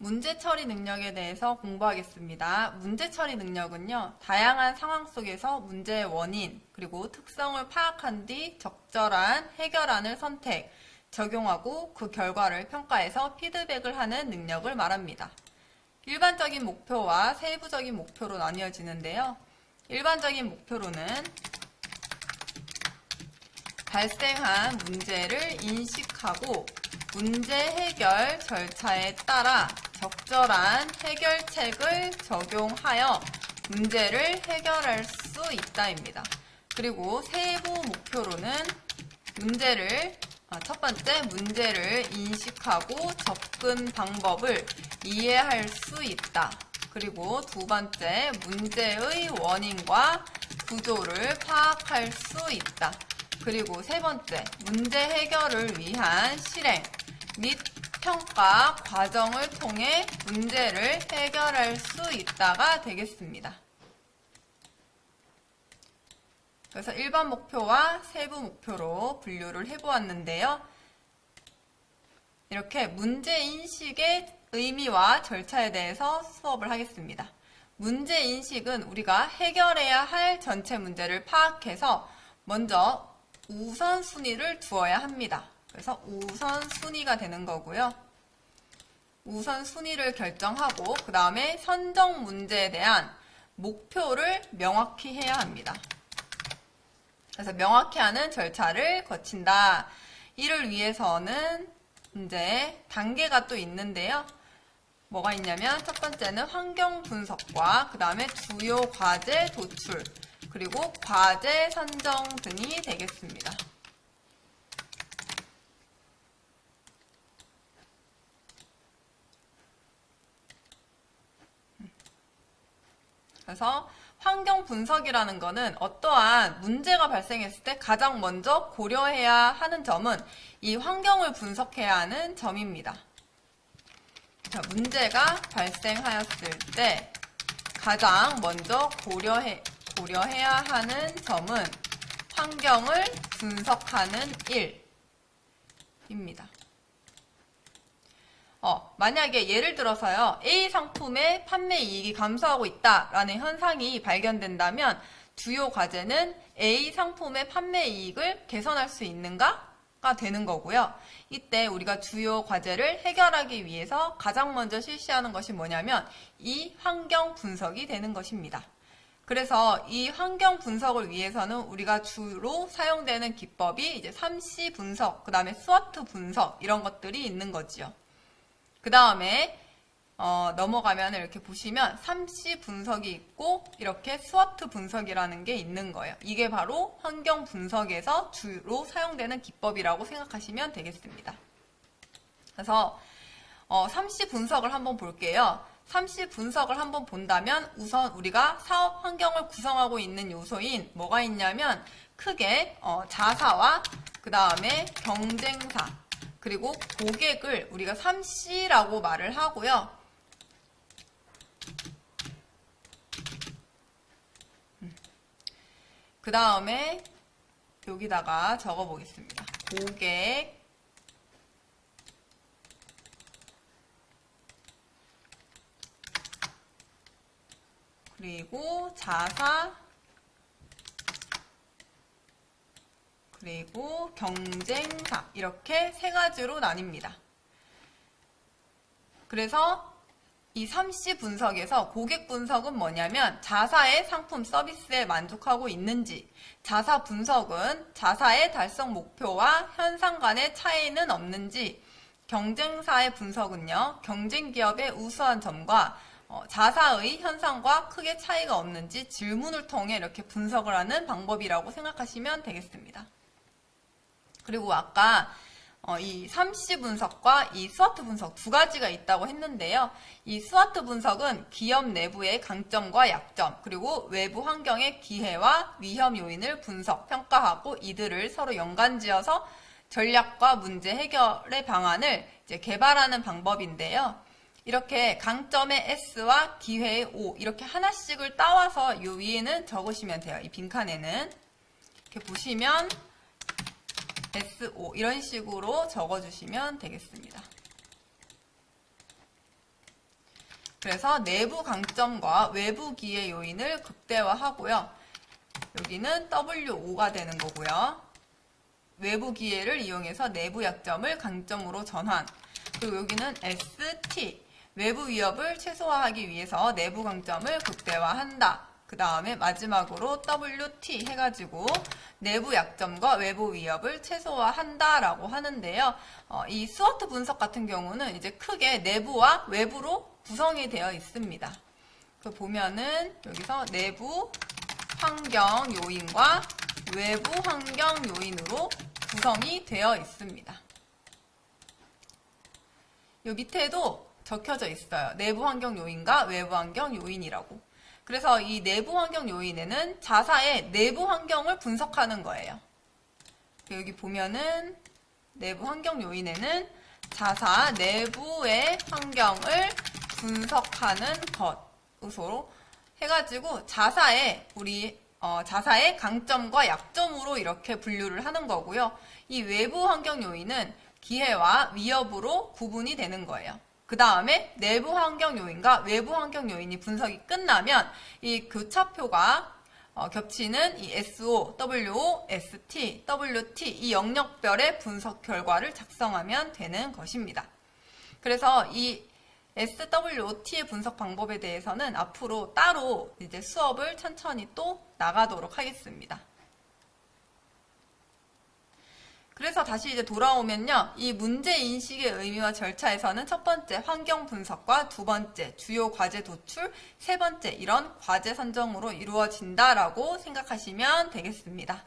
문제 처리 능력에 대해서 공부하겠습니다. 문제 처리 능력은요, 다양한 상황 속에서 문제의 원인, 그리고 특성을 파악한 뒤 적절한 해결안을 선택, 적용하고 그 결과를 평가해서 피드백을 하는 능력을 말합니다. 일반적인 목표와 세부적인 목표로 나뉘어지는데요. 일반적인 목표로는 발생한 문제를 인식하고 문제 해결 절차에 따라 적절한 해결책을 적용하여 문제를 해결할 수 있다입니다. 그리고 세부 목표로는 첫 번째 문제를 인식하고 접근 방법을 이해할 수 있다. 그리고 두 번째 문제의 원인과 구조를 파악할 수 있다. 그리고 세 번째, 문제 해결을 위한 실행 및 평가 과정을 통해 문제를 해결할 수 있다가 되겠습니다. 그래서 일반 목표와 세부 목표로 분류를 해보았는데요. 이렇게 문제인식의 의미와 절차에 대해서 수업을 하겠습니다. 문제인식은 우리가 해결해야 할 전체 문제를 파악해서 먼저 우선순위를 두어야 합니다. 그래서 우선순위가 되는 거고요. 우선순위를 결정하고 그 다음에 선정 문제에 대한 목표를 명확히 해야 합니다. 그래서 명확히 하는 절차를 거친다. 이를 위해서는 이제 단계가 또 있는데요. 뭐가 있냐면 첫 번째는 환경 분석과 그 다음에 주요 과제 도출, 그리고 과제 선정 등이 되겠습니다. 그래서 환경 분석이라는 것은 어떠한 문제가 발생했을 때 가장 먼저 고려해야 하는 점은 이 환경을 분석해야 하는 점입니다. 자, 문제가 발생하였을 때 가장 먼저 고려해야 하는 점은 환경을 분석하는 일입니다. 만약에 예를 들어서요, A 상품의 판매 이익이 감소하고 있다라는 현상이 발견된다면 주요 과제는 A 상품의 판매 이익을 개선할 수 있는가가 되는 거고요. 이때 우리가 주요 과제를 해결하기 위해서 가장 먼저 실시하는 것이 뭐냐면 이 환경 분석이 되는 것입니다. 그래서 이 환경 분석을 위해서는 우리가 주로 사용되는 기법이 이제 3C 분석, 그 다음에 스와트 분석 이런 것들이 있는 거지요. 그 다음에 넘어가면 이렇게 보시면 3C 분석이 있고 이렇게 스와트 분석이라는 게 있는 거예요. 이게 바로 환경 분석에서 주로 사용되는 기법이라고 생각하시면 되겠습니다. 그래서 3C 분석을 한번 볼게요. 3C 분석을 한번 본다면 우선 우리가 사업 환경을 구성하고 있는 요소인 뭐가 있냐면 크게 자사와 그 다음에 경쟁사 그리고 고객을 우리가 3C라고 말을 하고요. 그 다음에 여기다가 적어 보겠습니다. 고객, 그리고 자사, 그리고 경쟁사 이렇게 세 가지로 나뉩니다. 그래서 이 3C 분석에서 고객 분석은 뭐냐면 자사의 상품 서비스에 만족하고 있는지, 자사 분석은 자사의 달성 목표와 현상 간의 차이는 없는지, 경쟁사의 분석은요 경쟁 기업의 우수한 점과 자사의 현상과 크게 차이가 없는지 질문을 통해 이렇게 분석을 하는 방법이라고 생각하시면 되겠습니다. 그리고 아까 이 3C 분석과 이 스와트 분석 두 가지가 있다고 했는데요. 이 스와트 분석은 기업 내부의 강점과 약점, 그리고 외부 환경의 기회와 위험 요인을 분석, 평가하고 이들을 서로 연관지어서 전략과 문제 해결의 방안을 이제 개발하는 방법인데요. 이렇게 강점의 S와 기회의 O 이렇게 하나씩을 따와서 이 위에는 적으시면 돼요. 이 빈칸에는 이렇게 보시면 SO 이런 식으로 적어주시면 되겠습니다. 그래서 내부 강점과 외부 기회 요인을 극대화하고요. 여기는 W5가 되는 거고요. 외부 기회를 이용해서 내부 약점을 강점으로 전환. 그리고 여기는 ST. 외부 위협을 최소화하기 위해서 내부 강점을 극대화한다. 그 다음에 마지막으로 WT 해가지고 내부 약점과 외부 위협을 최소화한다 라고 하는데요. 이 스워트 분석 같은 경우는 이제 크게 내부와 외부로 구성이 되어 있습니다. 그 보면은 여기서 내부 환경 요인과 외부 환경 요인으로 구성이 되어 있습니다. 이 밑에도 적혀져 있어요. 내부 환경 요인과 외부 환경 요인이라고. 그래서 이 내부 환경 요인에는 자사의 내부 환경을 분석하는 거예요. 여기 보면은 내부 환경 요인에는 자사 내부의 환경을 분석하는 것으로 해가지고 자사의 강점과 약점으로 이렇게 분류를 하는 거고요. 이 외부 환경 요인은 기회와 위협으로 구분이 되는 거예요. 그 다음에 내부 환경 요인과 외부 환경 요인이 분석이 끝나면 이 교차표가 겹치는 이 SO, WO, ST, WT 이 영역별의 분석 결과를 작성하면 되는 것입니다. 그래서 이 SWOT의 분석 방법에 대해서는 앞으로 따로 이제 수업을 천천히 또 나가도록 하겠습니다. 그래서 다시 이제 돌아오면요. 이 문제 인식의 의미와 절차에서는 첫 번째 환경 분석과 두 번째 주요 과제 도출, 세 번째 이런 과제 선정으로 이루어진다라고 생각하시면 되겠습니다.